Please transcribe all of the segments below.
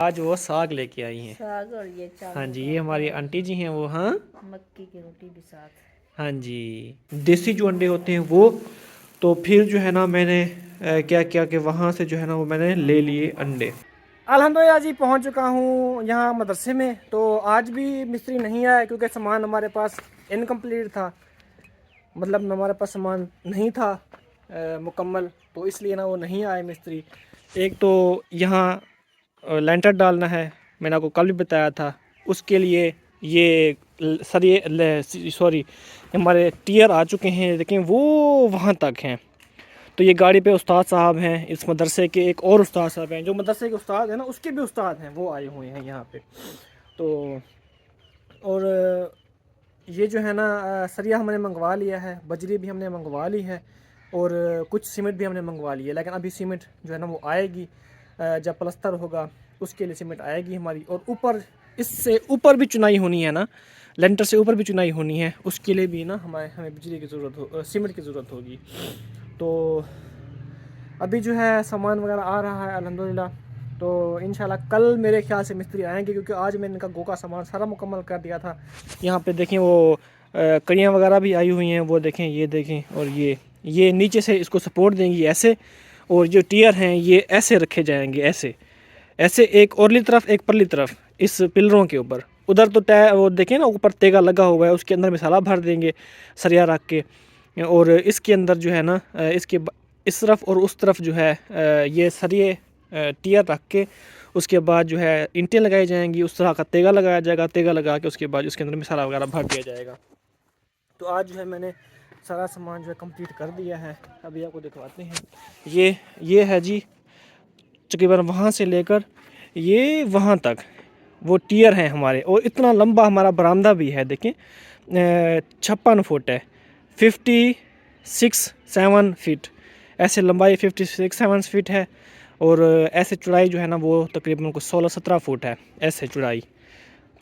आज वो साग लेके आई हैं। साग और ये चावल। हाँ जी, ये हमारी आंटी जी हैं वो। हाँ मक्की की रोटी भी साथ। हाँ जी, देसी जो अंडे होते हैं वो। तो फिर जो है ना मैंने क्या किया कि वहाँ से जो है ना वो मैंने ले लिए अंडे। अल्हम्दुलिल्लाह जी पहुँच चुका हूँ यहाँ मदरसे में। तो आज भी मिस्त्री नहीं आया क्योंकि सामान हमारे पास इनकम्प्लीट था, मतलब हमारे पास सामान नहीं था मुकम्मल, तो इसलिए ना वो नहीं आए मिस्त्री। एक तो यहाँ लेंटर डालना है, मैंने आपको कल भी बताया था, उसके लिए ये सर ये सॉरी हमारे टीयर आ चुके हैं, लेकिन वो वहाँ तक हैं। तो ये गाड़ी पे उस्ताद साहब हैं इस मदरसे के, एक और उस्ताद साहब हैं जो मदरसे के उस्ताद हैं ना, उसके भी उस्ताद हैं, वो आए हुए हैं यहाँ पे। तो और ये जो है ना सरिया हमने मंगवा लिया है, बजरी भी हमने मंगवा ली है, और कुछ सीमेंट भी हमने मंगवा ली है। लेकिन अभी सीमेंट जो है ना वो आएगी जब प्लस्तर होगा, उसके लिए सीमेंट आएगी हमारी। और ऊपर इससे ऊपर भी चुनाई होनी है ना, लेंटर से ऊपर भी चुनाई होनी है, उसके लिए भी ना हमें बिजली की ज़रूरत हो, सीमेंट की ज़रूरत होगी। तो अभी जो है सामान वगैरह आ रहा है अल्हम्दुलिल्लाह। तो इंशाल्लाह कल मेरे ख्याल से मिस्त्री आएंगे, क्योंकि आज मैंने इनका गो का सामान सारा मुकम्मल कर दिया था। यहाँ पे देखें वो कड़ियाँ वगैरह भी आई हुई हैं, वो देखें, ये देखें। और ये नीचे से इसको सपोर्ट देंगी ऐसे, और जो टीयर हैं ये ऐसे रखे जाएंगे, ऐसे ऐसे, एक औरली तरफ एक परली तरफ, इस पिलरों के ऊपर। उधर तो तय वो देखें ना ऊपर तेगा लगा हुआ है, उसके अंदर मसाला भर देंगे सरिया रख के। और इसके अंदर जो है ना इस तरफ और उस तरफ जो है ये सरिये टियर रख के, उसके बाद जो है ईंटें लगाई जाएंगी, उस तरह का तेगा लगाया जाएगा, तेगा लगा के उसके बाद उसके अंदर मसाला वगैरह भर दिया जाएगा। तो आज जो है मैंने सारा सामान जो है कंप्लीट कर दिया है। अभी आपको दिखवाते हैं, ये है जी तकरीबन वहाँ से लेकर ये वहाँ तक वो टियर हैं हमारे। और इतना लंबा हमारा बरामदा भी है, देखें 56 फुट है, 56-7 फीट ऐसे लंबाई, 56-7 फीट है। और ऐसे चौड़ाई जो है ना वो तकरीबन को 16-17 फुट है ऐसे चौड़ाई,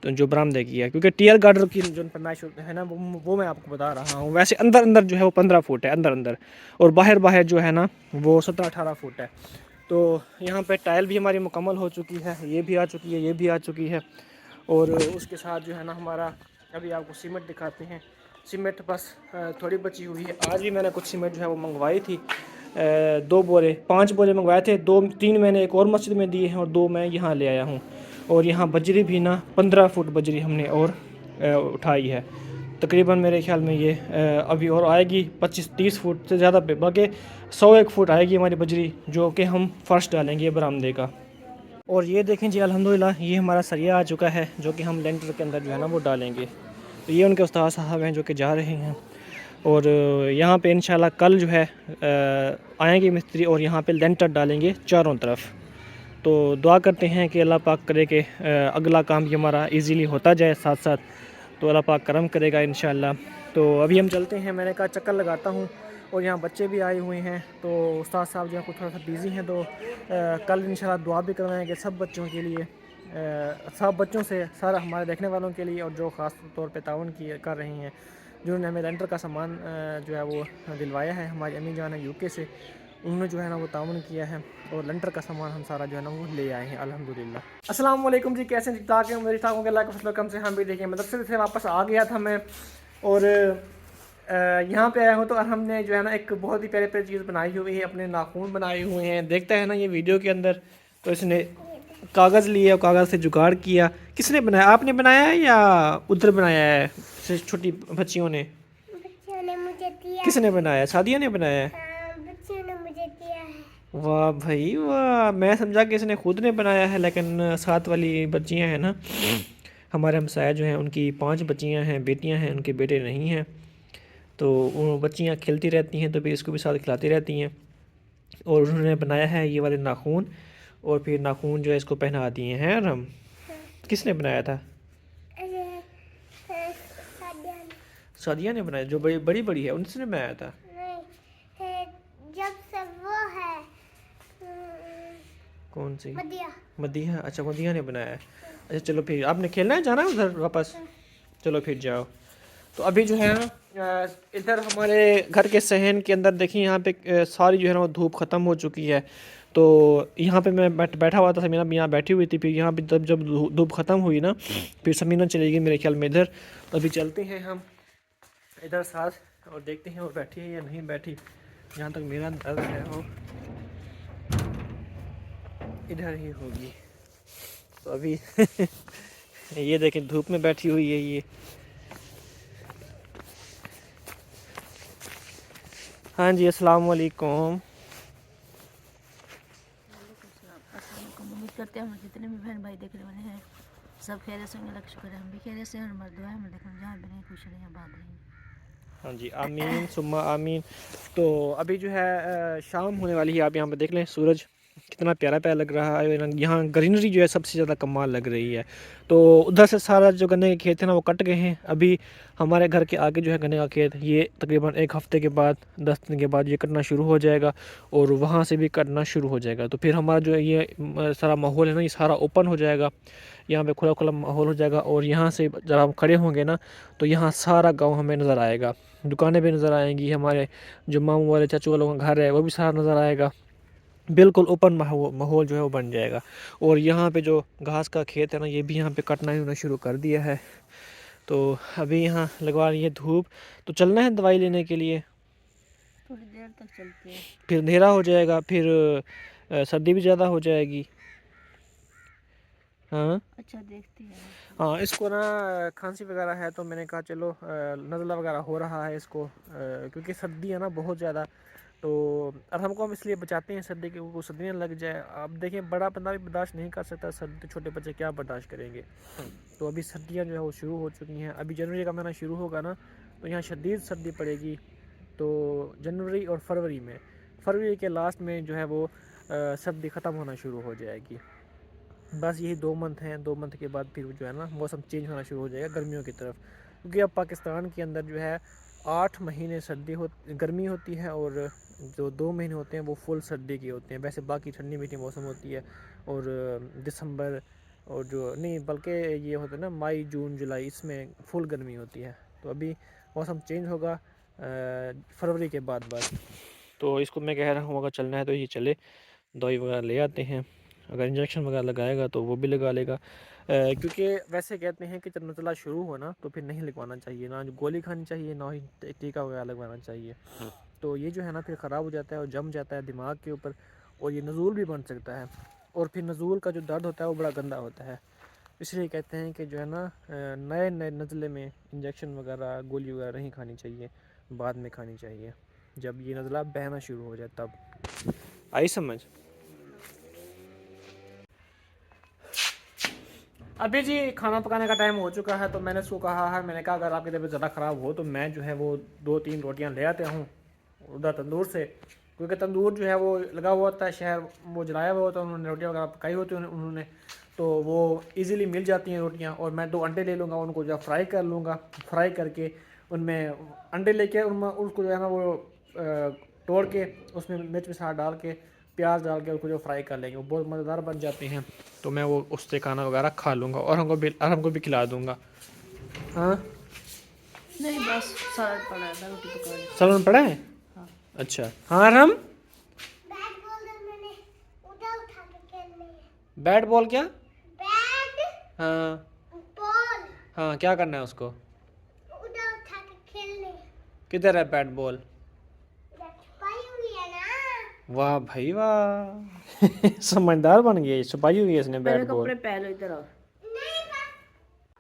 तो जो बरामदे की है। क्योंकि टीयर गार्डर की जो फरमाइश है ना वो मैं आपको बता रहा हूँ। वैसे अंदर अंदर जो है वो 15 फुट है अंदर अंदर, और बाहर बाहर जो है ना वो 17-18 फुट है। तो यहाँ पे टाइल भी हमारी मुकम्मल हो चुकी है, ये भी आ चुकी है, ये भी आ चुकी है। और उसके साथ जो है ना हमारा, अभी आपको सीमेंट दिखाते हैं। सीमेंट बस थोड़ी बची हुई है। आज भी मैंने कुछ सीमेंट जो है वो मंगवाई थी, 5 बोरे मंगवाए थे, 2-3 मैंने एक और मस्जिद में दिए हैं और 2 मैं यहाँ ले आया हूँ। और यहाँ बजरी भी ना 15 फुट बजरी हमने और उठाई है। तकरीबन मेरे ख्याल में ये अभी और आएगी 25-30 फुट से ज़्यादा पे, बल्कि 101 फुट आएगी हमारी बजरी, जो कि हम फर्श डालेंगे बरामदे का। और ये देखें जी अल्हम्दुलिल्लाह ये हमारा सरिया आ चुका है, जो कि हम लेंटर के अंदर जो है ना वो डालेंगे। तो ये उनके उस्ताद साहब हैं जो कि जा रहे हैं। और यहाँ पे इंशाल्लाह कल जो है आएंगे मिस्त्री, और यहाँ पे लेंटर डालेंगे चारों तरफ। तो दुआ करते हैं कि अल्लाह पाक करे कि अगला काम भी हमारा इजीली होता जाए साथ साथ, तो अल्लाह पाक करम करेगा इंशाल्लाह। तो अभी हम चलते हैं, मैंने कहा चक्कर लगाता हूँ। और यहाँ बच्चे भी आए हुए हैं, तो उस्ताद साहब जो है कुछ थोड़ा सा बिज़ी हैं, तो कल इंशाल्लाह दुआ भी करवाएंगे सब बच्चों के लिए, सब बच्चों से, सारा हमारे देखने वालों के लिए, और जो ख़ास तौर पे ताउन कर रही हैं, जिन्होंने हमें लेंटर का सामान जो है वो दिलवाया है। हमारी अम्मी जान है यूके से, उन्होंने जो है ना वो ताउन किया है, और लेंटर का सामान हम सारा जो है ना वो ले आए हैं अल्हम्दुलिल्लाह। अस्सलाम वालेकुम जी, कैसे ठीक ठाक हैं? मेरी ठाक के अल्लाह का फजल कम से हम भी देखें मदरसे से वापस आ गया था मैं, और यहाँ पे आया हूँ। तो हमने जो है ना एक बहुत ही प्यारी प्यारी चीज़ बनाई हुई है, अपने नाखून बनाए हुए हैं, देखता है ना ये वीडियो के अंदर। तो इसने कागज़ लिया और कागज़ से जुगाड़ किया। किसने बनाया? आपने बनाया है या उधर बनाया है छोटी बच्चियों ने? बच्चियों ने मुझे दिया। किसने बनाया? सादिया ने बनाया है? बच्चियों ने मुझे दिया है। वाह भाई वाह, मैं समझा कि इसने खुद ने बनाया है, लेकिन साथ वाली बच्चियां हैं ना, हमारे हमसाया जो हैं उनकी 5 बच्चियां हैं, बेटियां हैं, उनके बेटे नहीं हैं। तो वो बच्चियां खेलती रहती हैं, तो फिर इसको भी साथ खिलाती रहती हैं। और उन्होंने बनाया है ये वाले नाखून, और फिर नाखून जो है इसको पहना दिए हैं। और हम किसने बनाया था? सादिया ने बनाया, जो बड़ी बड़ी बड़ी है उनसे बनाया था। जब से वो है कौन सी? मदिया। मदिया, अच्छा मदिया ने बनाया है। अच्छा चलो, फिर आपने खेलना है, जाना है उधर वापस? चलो फिर जाओ। तो अभी जो है ना इधर हमारे घर के सहन के अंदर देखिए, यहाँ पे सारी जो है ना वो धूप ख़त्म हो चुकी है। तो यहाँ पे मैं बैठा हुआ था, समीना भी यहाँ बैठी हुई थी। फिर यहाँ पे जब धूप ख़त्म हुई ना, फिर समीना चली गई मेरे ख्याल में इधर। अभी चलते हैं हम इधर साथ और देखते हैं वो बैठी है या नहीं बैठी। जहाँ तक मेरा अंदाज़ा है वो इधर ही होगी। तो अभी ये देखें धूप में बैठी हुई है ये। हाँ जी, अस्सलाम वालेकुम। उम्मीद करते हैं हम जितने भी बहन भाई देखने वाले हैं सब खैरियत से होंगे। अल्लाह का शुक्र है हम भी खैरियत से हैं। हमारी दुआ है हम देखो जहाँ भी रहें खुश रहें आबाद रहें। हाँ जी, आमीन सुम्मा आमीन। तो अभी जो है शाम होने वाली है। आप यहाँ पे देख लें सूरज कितना प्यारा प्यारा लग रहा है। यहाँ ग्रीनरी जो है सबसे ज़्यादा कमाल लग रही है। तो उधर से सारा जो गन्ने के खेत है ना वो कट गए हैं। अभी हमारे घर के आगे जो है गन्ने का खेत, ये तकरीबन 1 हफ़्ते के बाद 10 दिन के बाद ये कटना शुरू हो जाएगा और वहाँ से भी कटना शुरू हो जाएगा। तो फिर हमारा जो है ये सारा माहौल है ना ये सारा ओपन हो जाएगा। यहाँ पे खुला खुला माहौल हो जाएगा और यहाँ से जब हम खड़े होंगे ना तो यहाँ सारा गांव हमें नज़र आएगा। दुकानें भी नज़र आएंगी, हमारे जो मामू वाले चाचू वालों का घर है वो भी सारा नज़र आएगा। बिल्कुल ओपन माहौल जो है वो बन जाएगा। और यहाँ पे जो घास का खेत है ना ये भी यहाँ पे कटना ही होना शुरू कर दिया है। तो अभी यहाँ लगवा रही है धूप। तो चलना है दवाई लेने के लिए, थोड़ी देर तक चलते हैं फिर अंधेरा हो जाएगा, फिर सर्दी भी ज़्यादा हो जाएगी। हाँ अच्छा देखते हैं। हाँ, इसको ना खांसी वगैरह है तो मैंने कहा चलो नज़ला वगैरह हो रहा है इसको, क्योंकि सर्दी है ना बहुत ज़्यादा। तो अरहम को हम इसलिए बचाते हैं सर्दी के, वो सर्दी ना लग जाए। अब देखें बड़ा बंदा भी बर्दाश्त नहीं कर सकता सर्दी, तो छोटे बच्चे क्या बर्दाश्त करेंगे। तो अभी सर्दियाँ जो है वो शुरू हो चुकी हैं। अभी जनवरी का महीना शुरू होगा ना तो यहाँ शदीद सर्दी पड़ेगी। तो जनवरी और फरवरी के लास्ट में जो है वो सर्दी ख़त्म होना शुरू हो जाएगी। बस यही 2 मंथ हैं। 2 मंथ के बाद फिर जो है ना मौसम चेंज होना शुरू हो जाएगा गर्मियों की तरफ। क्योंकि अब पाकिस्तान के अंदर जो है 8 महीने गर्मी होती है और जो 2 महीने होते हैं वो फुल सर्दी के होते हैं। वैसे बाकी ठंडी मीठी मौसम होती है और दिसंबर और जो नहीं बल्कि ये होता है ना मई जून जुलाई, इसमें फुल गर्मी होती है। तो अभी मौसम चेंज होगा फरवरी के बाद बस। तो इसको मैं कह रहा हूँ अगर चलना है तो ये चले, दवाई वगैरह ले आते हैं। अगर इंजेक्शन वगैरह लगाएगा तो वो भी लगा लेगा, क्योंकि वैसे कहते हैं कि जब नज़ला शुरू हो ना तो फिर नहीं लगवाना चाहिए, ना गोली खानी चाहिए ना ही टीका वगैरह लगवाना चाहिए। तो ये जो है ना फिर ख़राब हो जाता है और जम जाता है दिमाग के ऊपर और ये नज़ूल भी बन सकता है। और फिर नज़ूल का जो दर्द होता है वो बड़ा गंदा होता है। इसलिए कहते हैं कि जो है ना नए नए नज़ले में इंजेक्शन वगैरह गोली वगैरह नहीं खानी चाहिए, बाद में खानी चाहिए जब ये नज़ला बहना शुरू हो जाए तब। आई समझ? अभी जी खाना पकाने का टाइम हो चुका है। तो मैंने उसको कहा है, मैंने कहा अगर आपकी तबीयत ज़्यादा ख़राब हो तो मैं जो है वो 2-3 रोटियां ले आते हूँ उधर तंदूर से, क्योंकि तंदूर जो है वो लगा हुआ होता है, शहर वो जलाया हुआ होता है, उन्होंने रोटियां वगैरह पकाई होती हैं उन्होंने, तो वो इजीली मिल जाती हैं रोटियां। और मैं 2 अंडे ले लूँगा, उनको जो है फ्राई कर लूँगा। फ्राई करके उनमें अंडे लेके उनमें उसको जो है ना वो तोड़ के उसमें मिर्च मसाला डाल के प्याज डाल के उसको जो फ्राई कर लेंगे वो बहुत मज़ेदार बन जाते हैं। तो मैं वो उससे खाना वगैरह खा लूँगा और हमको भी खिला दूँगा। हाँ नहीं बस सलाद पड़ा है, रोटी पका ली। सलन पड़ा है? हाँ अच्छा हाँ अरहम, बैट बॉल दो, मैंने उधर उठा के खेलनी है। बैट बॉल क्या? बैट हाँ बॉल हाँ, क्या करना है उसको? उधर उठा के खेलनी है। किधर है बैट बॉल? इधर छुपाई हुई है ना। वाह भाई वाह समझदार बन गई, छुपाई हुई है इसने मेरे बैट बॉल। कपड़े पहले इधर आओ।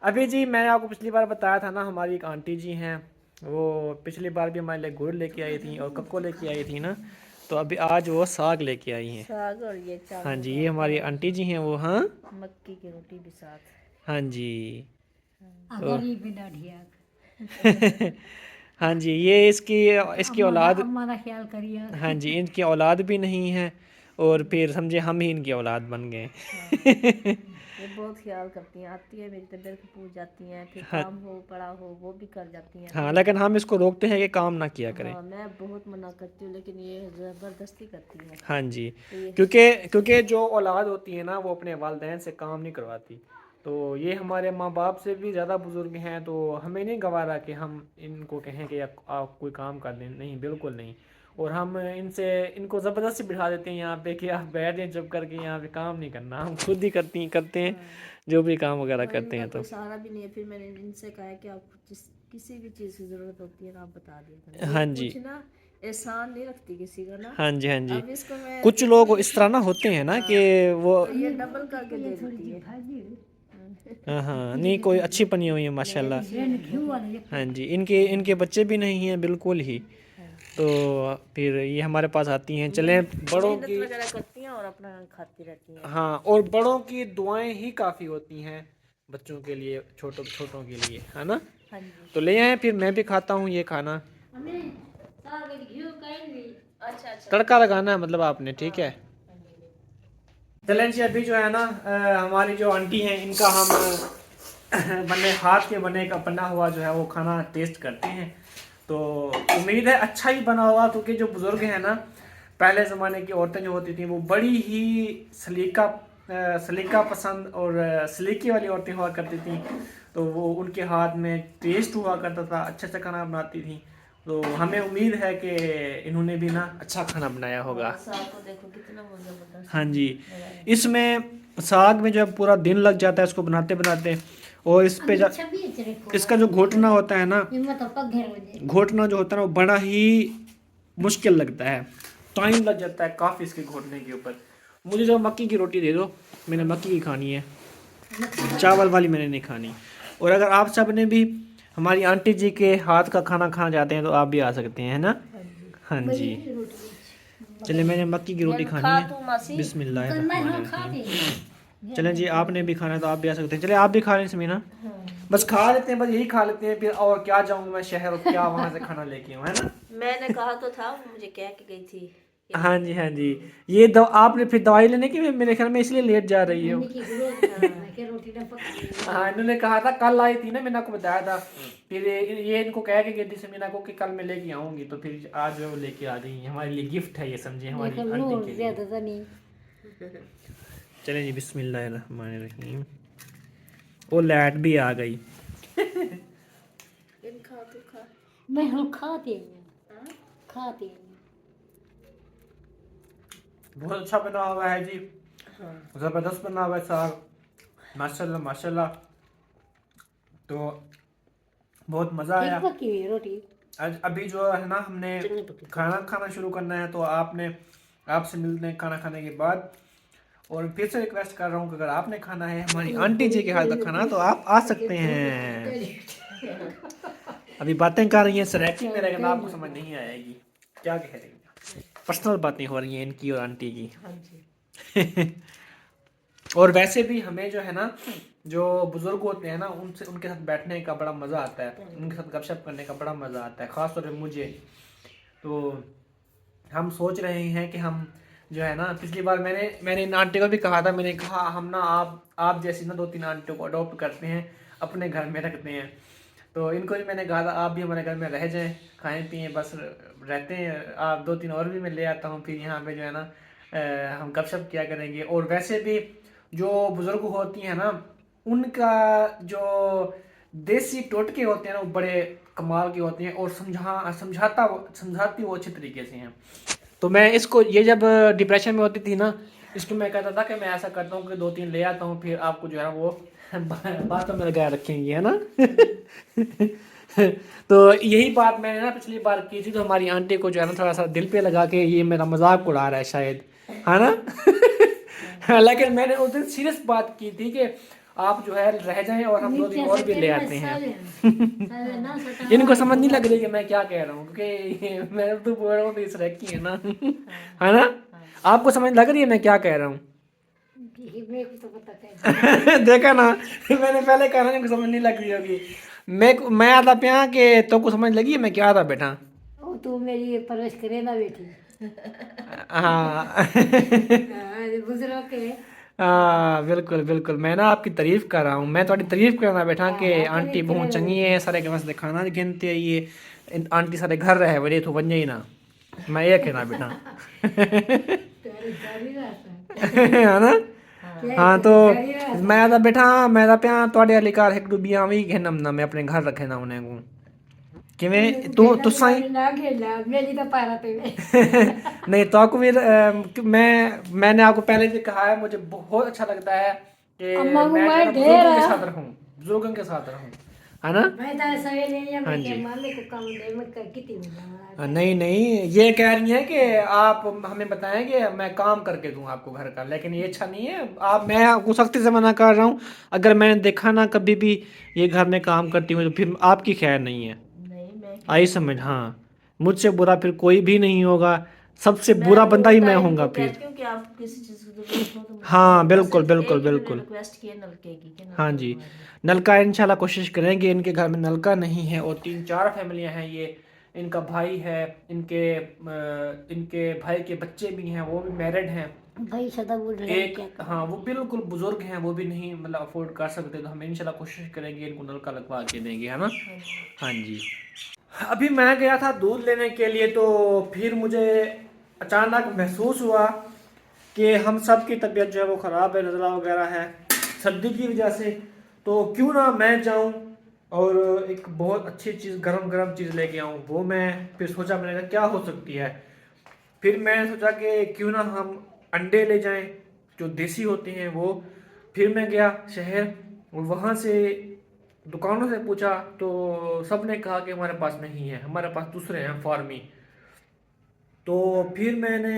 अभी जी मैंने आपको पिछली बार बताया था ना, हमारी एक आंटी जी हैं, वो पिछली बार भी हमारे लिए गुड़ लेके आई थी और कक्को लेके आई थी ना, तो अभी आज वो साग लेके आई हैं। साग और ये चावल हाँ जी, ये हमारी आंटी जी हैं वो। हाँ मक्की की रोटी भी साथ। हाँ जी अगर ये बिना ढिया हाँ जी, ये इसकी औलाद, हमारा ख्याल करिए। हाँ जी इनकी औलाद भी नहीं है और फिर समझे हम ही इनकी औलाद बन गए। ये बहुत ख्याल करती हैं, आती है मेरी तबीयत को पूछ जाती हैं, फिर हाँ। काम हो पड़ा हो वो भी कर जाती हैं। हाँ, लेकिन हम इसको रोकते हैं कि काम ना किया करें। हाँ मैं बहुत मना करती हूँ लेकिन ये ज़बरदस्ती करती हैं। हाँ जी, तो ये क्योंकि जो औलाद होती है ना वो अपने वालिदैन से काम नहीं करवाती। तो ये हमारे माँ बाप से भी ज़्यादा बुजुर्ग हैं, तो हमें नहीं गवारा कि हम इनको कहें कि आप कोई काम कर लें, नहीं बिल्कुल नहीं। और हम इनको ज़बरदस्ती बिठा देते हैं यहाँ पे कि आप बैठ जाएं चुप करके, यहाँ पे काम नहीं करना, हम खुद ही करते हैं जो भी काम वगैरह करते हैं। तो कोई सहारा भी नहीं है। फिर मैंने इनसे कहा कि आपको किसी भी चीज़ की ज़रूरत होती है ना आप बता दिया करें। हाँ जी, कुछ ना एहसान नहीं रखती किसी का ना। हाँ जी, हाँ जी। अब इसको मैं कुछ लोग इस तरह ना होते हैं ना कि वो ये डबल करके दे देती है। हाँ हाँ, नहीं कोई अच्छी बनी हुई है माशाल्लाह। हाँ जी, इनके बच्चे भी नहीं हैं बिल्कुल ही, तो फिर ये हमारे पास आती हैं। चलें, बड़ों मेहनत की, वगैरह करती हैं और अपना खाती रहती हैं। हाँ, और बड़ों की दुआएं ही काफ़ी होती हैं बच्चों के लिए, छोटों के लिए, है ना। हाँ जी। तो ले आए, फिर मैं भी खाता हूँ ये खाना। अच्छा अच्छा। तड़का लगाना है मतलब आपने, ठीक है। चलें जी, अभी जो है ना हमारी जो आंटी हैं इनका हम हाथ के बने का बना हुआ जो है वो खाना टेस्ट करते हैं। तो उम्मीद है अच्छा ही बना होगा, क्योंकि जो बुज़ुर्ग हैं ना, पहले ज़माने की औरतें जो होती थी वो बड़ी ही सलीका पसंद और सलीके वाली औरतें हुआ करती थी। तो वो उनके हाथ में टेस्ट हुआ करता था, अच्छे से खाना बनाती थी। तो हमें उम्मीद है कि इन्होंने भी ना अच्छा खाना बनाया होगा। साग को देखो कितना वो जबरदस्त। हाँ जी, इसमें साग में जो है पूरा दिन लग जाता है इसको बनाते बनाते, और इस पे इसका जो घोटना होता है ना, घोटना जो होता है ना वो बड़ा ही मुश्किल लगता है, टाइम लग जाता है काफ़ी इसके घोटने के ऊपर। मुझे जो मक्की की रोटी दे दो, मैंने मक्की की खानी है, चावल वाली मैंने नहीं खानी। और अगर आप सब ने भी हमारी आंटी जी के हाथ का खाना खाना चाहते हैं तो आप भी आ सकते हैं, है ना। हाँ जी, चलिए, मैंने मक्की की रोटी खानी है, बिस्मिल्लाह। चलें जी, आपने भी खाना है तो आप भी आ सकते हैं। चलिए, आप भी खा लें समीना। बस खा लेते हैं, बस यही खा लेते हैं, फिर और क्या जाऊँ मैं शहर और क्या वहाँ से खाना लेके आऊँ, है ना। मैंने कहा तो था, वो मुझे कह के गई थी। हाँ जी, हाँ जी, ये आपने फिर दवाई लेने की मेरे ख्याल में इसलिए लेट जा रही है। हाँ, इन्होंने कहा था, कल आई थी ना, मैंने आपको बताया था। फिर ये इनको कह के गई थी समीना को कि कल मैं लेके आऊंगी, तो फिर आज वो लेके आ गई। हमारे लिए गिफ्ट है ये, समझे, हमारी आंटी के लिए। चलें जी, बिस्मिल्लाहिर्रहमानिर्रहीम। वो लाइट भी आ गई। इन खा तू खा। मैं हम खाते हैं बहुत अच्छा बना हुआ है जी, ज़बरदस्त बना हुआ है साग, माशाल्लाह माशाल्लाह। तो बहुत मज़ा आया। रोटी आज अभी जो है ना हमने खाना खाना शुरू करना है, तो आपसे मिलते हैं खाना खाने के बाद। और फिर से रिक्वेस्ट कर रहा हूँ कि अगर आपने खाना है हमारी आंटी जी के हाथ का खाना, तो आप आ सकते हैं। अभी बातें कर रही हैं सरेकी में, लेकिन आपको समझ नहीं आएगी क्या कह रही हैं। पर्सनल बातें हो रही हैं इनकी और आंटी की। हाँ जी। और वैसे भी हमें जो है ना, जो बुजुर्ग होते हैं ना, उनके साथ बैठने का बड़ा मज़ा आता है, उनके साथ गपशप करने का बड़ा मज़ा आता है, ख़ास तौर पे मुझे। तो हम सोच रहे हैं कि हम जो है ना, पिछली बार मैंने इन आंटी को भी कहा था, मैंने कहा हम ना आप जैसी ना 2-3 आंटियों को अडॉप्ट करते हैं, अपने घर में रखते हैं। तो इनको भी मैंने कहा था आप भी हमारे घर में रह जाएं, खाएं पिएं, बस रहते हैं। आप 2-3 और भी मैं ले आता हूँ, फिर यहाँ पे जो है ना हम गपशप किया करेंगे। और वैसे भी जो बुज़ुर्ग होती हैं ना, उनका जो देसी टोटके होते हैं ना, वो बड़े कमाल के होते हैं, और समझाती वो अच्छे तरीके से हैं। तो मैं इसको, ये जब डिप्रेशन में होती थी ना, इसको मैं कहता था कि मैं ऐसा करता हूँ कि 2-3 ले आता हूँ, फिर आपको जो है वो बातों में लगाए रखेंगी, है ना। तो यही बात मैंने ना पिछली बार की थी, तो हमारी आंटी को जो है ना थोड़ा सा दिल पे लगा के ये मेरा मजाक उड़ा रहा है शायद, है ना। लेकिन मैंने उस दिन सीरियस बात की थी कि आप जो है रह जाएं और हम 2 दिन और भी ले आते हैं। इनको समझ नहीं लग रही कि मैं क्या कह रहा हूँ, क्योंकि मैं तो बोल रहा हूँ तो इस रखी है ना, है ना। आपको समझ लग रही है मैं क्या कह रहा हूँ। देखा ना, मैंने पहले कहा इनको समझ नहीं लग रही होगी। मैं आता प्या कि तो को समझ लगी है मैं क्या था बेटा। तू मेरी परवरिश करे ना बेटी। हाँ। गुजरो के हाँ, बिल्कुल बिल्कुल, मैं ना आपकी तारीफ कर रहा हूँ, मैं थोड़ी तारीफ करना बैठा कि आंटी बहुत चंगी है, सारे के वास्ते खाना गिनती है ये आंटी सारे घर रहे बड़े तो बन जाई ना, मैं ये कहना बेटा। है ना। हाँ, तो मैं तो बैठा, मैं तो प्या थोड़े वाली कार एक डूबिया भी घेनम ना, मैं अपने घर रखे ना उन्हें को। ਕਿਵੇਂ ਤੁਸਾਂ ਹੀ ना खेला मेरी तो पारा पे नहीं तो आपको मैंने आपको पहले भी कहा है मुझे बहुत अच्छा लगता है कि अम्मा को मैं जो है ना मैं ढेर बुजुर्गों के है। साथ रहूं, बुजुर्गों के साथ रहूं, है ना। मैं तो सवे नहीं है हाँ मैं जी। के मामे को काम दे मैं कर कितनी मिला नहीं नहीं, ये कह रही है कि आप हमें बताएं कि मैं काम करके दूं आपको घर का, लेकिन ये अच्छा नहीं है। मैं आपको सख्ती से मना कर रहा हूँ। अगर मैंने देखा ना कभी भी ये घर में काम करती हूँ तो फिर आपकी खैर नहीं है। नहीं मैं आई समझ, हाँ। मुझसे बुरा फिर कोई भी नहीं होगा, सबसे मैं बुरा वो बंदा ही मैं टाइम होऊंगा को फिर। कहती हूँ कि आपको किसी चीज़ की जरूरत हो तो मुझे हाँ बताओ। बिल्कुल बस बिल्कुल एक ही मैंने बिल्कुल। रिक्वेस्ट की है नलके की कि हाँ नलका जी, लगवा दें। नलका इंशाल्लाह कोशिश करेंगे। इनके घर में नलका नहीं है और 3-4 फैमिलियां हैं ये। इनका भाई है, इनके भाई के बच्चे भी हैं, वो भी मैरिड हैं। भाई सदा बोल रहे हैं क्या एक हाँ वो बिल्कुल बुजुर्ग हैं, वो भी नहीं मतलब अफोर्ड कर सकते, तो हम इंशाल्लाह कोशिश करेंगे इनको नलका लगवा के देंगे, है ना। हाँ जी। अभी मैं गया था दूध लेने के लिए, तो फिर मुझे अचानक महसूस हुआ कि हम सब की तबीयत जो है वो ख़राब है, नज़ला वगैरह है सर्दी की वजह से। तो क्यों ना मैं जाऊं और एक बहुत अच्छी चीज़ गरम गरम चीज़ लेके आऊं। वो मैं फिर सोचा, मैंने कहा क्या हो सकती है। फिर मैंने सोचा कि क्यों ना हम अंडे ले जाएं जो देसी होते हैं वो। फिर मैं गया शहर और वहाँ से दुकानों से पूछा तो सब ने कहा कि हमारे पास नहीं है, हमारे पास दूसरे हैं फार्मी। तो फिर मैंने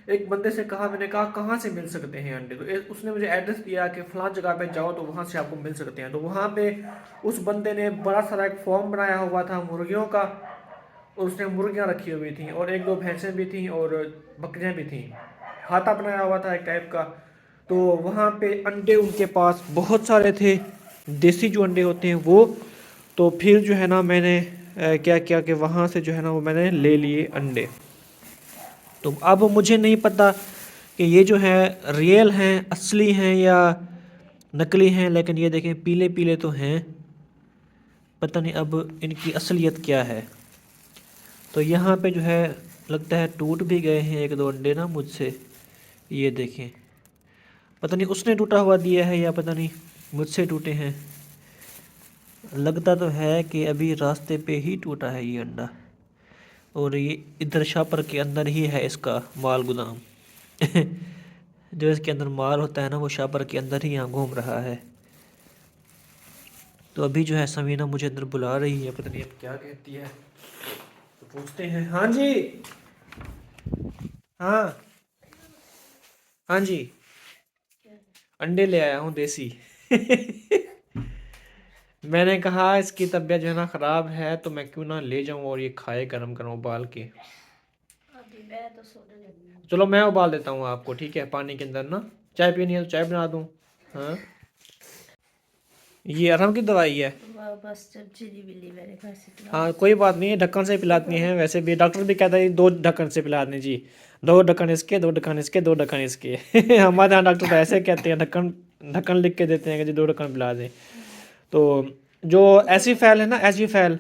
एक बंदे से कहा, मैंने कहा कहाँ से मिल सकते हैं अंडे। तो उसने मुझे एड्रेस दिया कि फलां जगह पे जाओ तो वहाँ से आपको मिल सकते हैं। तो वहाँ पे उस बंदे ने बड़ा सारा एक फॉर्म बनाया हुआ था मुर्गियों का, और उसने मुर्गियाँ रखी हुई थी और 1-2 भैंसें भी थी और बकरियाँ भी थी। हाथा बनाया हुआ था एक टाइप का। तो वहाँ पे अंडे उनके पास बहुत सारे थे, देसी जो अंडे होते हैं वो। तो फिर जो है ना मैंने क्या किया कि वहाँ से जो है ना वो मैंने ले लिए अंडे। तो अब मुझे नहीं पता कि ये जो है रियल हैं, असली हैं या नकली हैं, लेकिन ये देखें पीले पीले तो हैं। पता नहीं अब इनकी असलियत क्या है। तो यहाँ पे जो है लगता है टूट भी गए हैं 1-2 अंडे ना मुझसे। ये देखें, पता नहीं उसने टूटा हुआ दिया है या पता नहीं मुझसे टूटे हैं। लगता तो है कि अभी रास्ते पे ही टूटा है ये अंडा, और ये इधर शापर के अंदर ही है इसका माल गोदाम। जो इसके अंदर माल होता है ना वो शापर के अंदर ही यहाँ घूम रहा है। तो अभी जो है समीना मुझे अंदर बुला रही है, पता नहीं अब क्या कहती है, तो पूछते हैं। हाँ जी, हाँ हाँ जी, अंडे ले आया हूँ देसी। मैंने कहा इसकी तबीयत जो है ना ख़राब है तो मैं क्यों ना ले जाऊँ और ये खाए गरम गरम उबाल के। अभी मैं तो सोने लगी हूँ। चलो मैं उबाल देता हूँ आपको, ठीक है, पानी के अंदर ना। चाय पीनी है तो चाय बना दूँ। हाँ, ये आराम की दवाई है। बस जब चीनी मिली मैंने घर से पिला। हाँ कोई बात नहीं, ढक्कन से पिलाती हैं। वैसे भी डॉक्टर भी कहता है 2 ढक्कन से पिला दें जी, 2 ढक्कन इसके, 2 ढक्कन इसके, 2 ढक्कन इसके। हमारे यहाँ डॉक्टर तो ऐसे कहते हैं, ढक्कन ढक्कन लिख के देते हैं कि जी 2 ढक्कन पिला दें। तो जो ऐसी फैल है ना, ऐसी फैल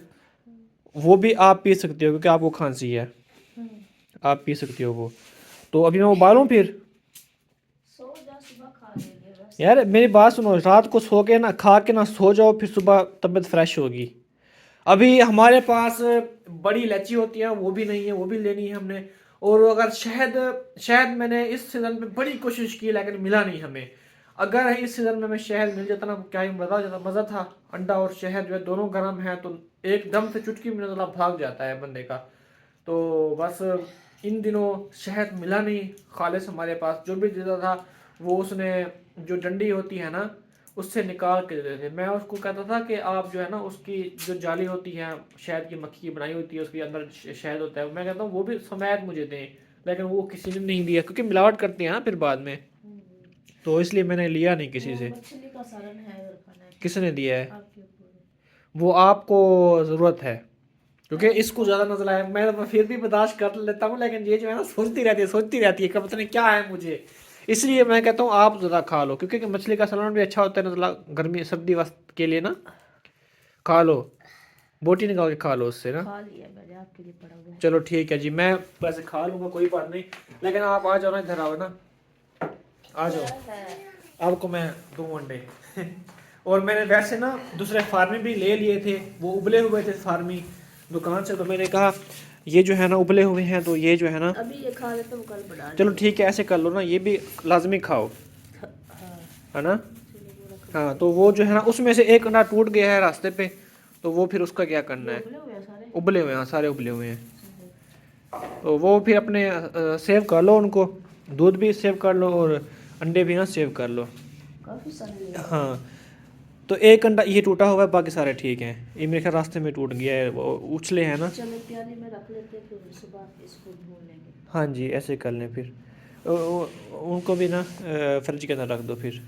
वो भी आप पी सकते हो क्योंकि आपको खांसी है, आप पी सकते हो वो। तो अभी मैं उबालूं फिर। सो जा, सुबह खा लेंगे बस। यार मेरी बात सुनो, रात को सो के ना खा के ना सो जाओ, फिर सुबह तबीयत फ्रेश होगी। अभी हमारे पास बड़ी इलायची होती है वो भी नहीं है, वो भी लेनी है हमने। और अगर शहद शहद मैंने इस सीज़न में बड़ी कोशिश की लेकिन मिला नहीं हमें। अगर इस सीज़न में हमें शहद मिल जाता ना क्या ही मज़ा था। अंडा और शहद जो है दोनों गर्म है तो एकदम से चुटकी में नज़ला भाग जाता है बंदे का। तो बस इन दिनों शहद मिला नहीं खालिस हमारे पास। जो भी देता था वो उसने जो डंडी होती है ना उससे निकाल के देते थे। मैं उसको कहता था कि आप जो है ना उसकी जो जाली होती है शहद की मक्खी की बनाई होती है उसके अंदर शहद होता है, मैं कहता हूँ वो भी समेत मुझे दें, लेकिन वो किसी ने नहीं दिया क्योंकि मिलावट करते हैं ना फिर बाद में। तो इसलिए मैंने लिया नहीं किसी से। मछली का सालन है अगर खाना है किसने दिया है? आपके ऊपर। वो आपको ज़रूरत है क्योंकि इसको ज़्यादा नजला है। मैं फिर भी बर्दाश्त कर लेता हूँ, लेकिन ये जो है ना सोचती रहती है कि पता नहीं क्या है मुझे। इसलिए मैं कहता हूँ आप ज़रा खा लो क्योंकि मछली का सलाद भी अच्छा होता है नजला गर्मी सर्दी वक्त के लिए ना। खा लो, बोटी निकाल के खा लो उससे ना। खा लिया मैंने, आपके लिए पड़ा हुआ है। चलो ठीक है जी, मैं वैसे खा लूँगा कोई बात नहीं, लेकिन आप आ जाओ ना, इधर आओ ना, आ जाओ, आपको मैं दूँ अंडे। और मैंने वैसे ना दूसरे फार्मी भी ले लिए थे, वो उबले हुए थे फार्मी, दुकान से, तो मैंने कहा ये जो है ना उबले हुए हैं, तो ये जो है ना, अभी ये खा लेते हो, कल बना चलो ठीक है ऐसे कर लो ना, ये भी लाजमी खाओ, है ना। हाँ तो वो जो है ना उसमें से एक अंडा टूट गया है रास्ते पे, तो वो फिर उसका क्या करना है, सारे उबले हुए हैं, हाँ सारे उबले हुए हैं, तो वो फिर अपने सेव कर लो उनको, दूध भी सेव कर लो और अंडे भी ना सेव कर लो। काफी सारे हाँ तो एक अंडा ये टूटा हुआ है, बाकी सारे ठीक हैं, ये मेरे ख्याल रास्ते में टूट गया है, वो उछले हैं ना। चलो प्याली में रख लेते हैं, फिर सुबह इसको धो लेंगे। हाँ जी ऐसे कर लें फिर, उनको भी ना फ्रिज के अंदर रख दो फिर।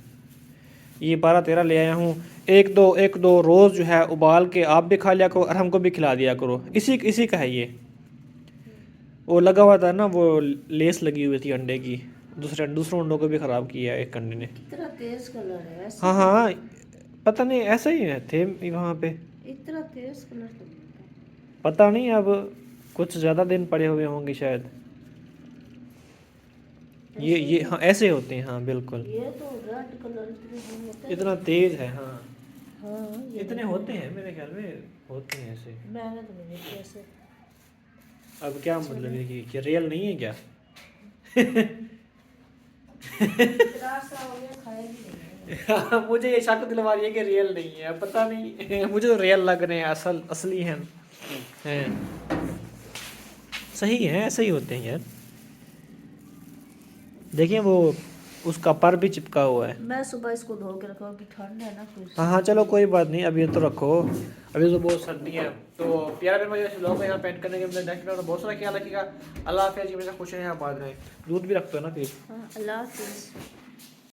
ये 12-13 ले आया हूँ, एक दो रोज़ जो है उबाल के आप भी खा लिया करो और हमको भी खिला दिया करो, इसी का है ये। वो लगा हुआ था ना, वो लेस लगी हुई थी अंडे की, दूसरे अंडों को भी ख़राब किया एक अंडे ने। इतना तेज कलर है ऐसे, हाँ हाँ पता नहीं ऐसा ही है थे वहाँ पे, इतना तेज कलर तो नहीं था। पता नहीं अब कुछ ज़्यादा दिन पड़े हुए होंगे शायद। ये हाँ ऐसे होते हैं, हाँ बिल्कुल ये तो रेड कलर इतने होते हैं। इतना तेज है। हाँ हाँ ये इतने होते हैं मेरे ख्याल में, होते हैं ऐसे। मैंने तो नहीं देखी ऐसे। अब क्या मतलब है कि रियल नहीं है क्या? इतना सा हो गया, खाया भी नहीं है। मुझे ये शक दिलवा रही है कि रियल नहीं है, पता नहीं मुझे तो रियल लग रहे हैं, असली हैं। सही है, ऐसे ही होते हैं यार। देखिए वो उसका पर भी चिपका हुआ है। मैं सुबह इसको धो के रखा कि ठंड है ना कुछ। हाँ हाँ चलो कोई बात नहीं, अभी तो रखो, अभी तो बहुत सर्दी है। तो प्यारा मुझे लोगों को यहाँ पेंट करने के लिए नेक्स्ट बहुत सारा ख्याल रखिएगा। अल्लाह हाफिज़, जी मेरे खुश रहें, आबाद रहें। दूध भी रखते हो ना फिर। हाँ अल्लाह हाफिज़।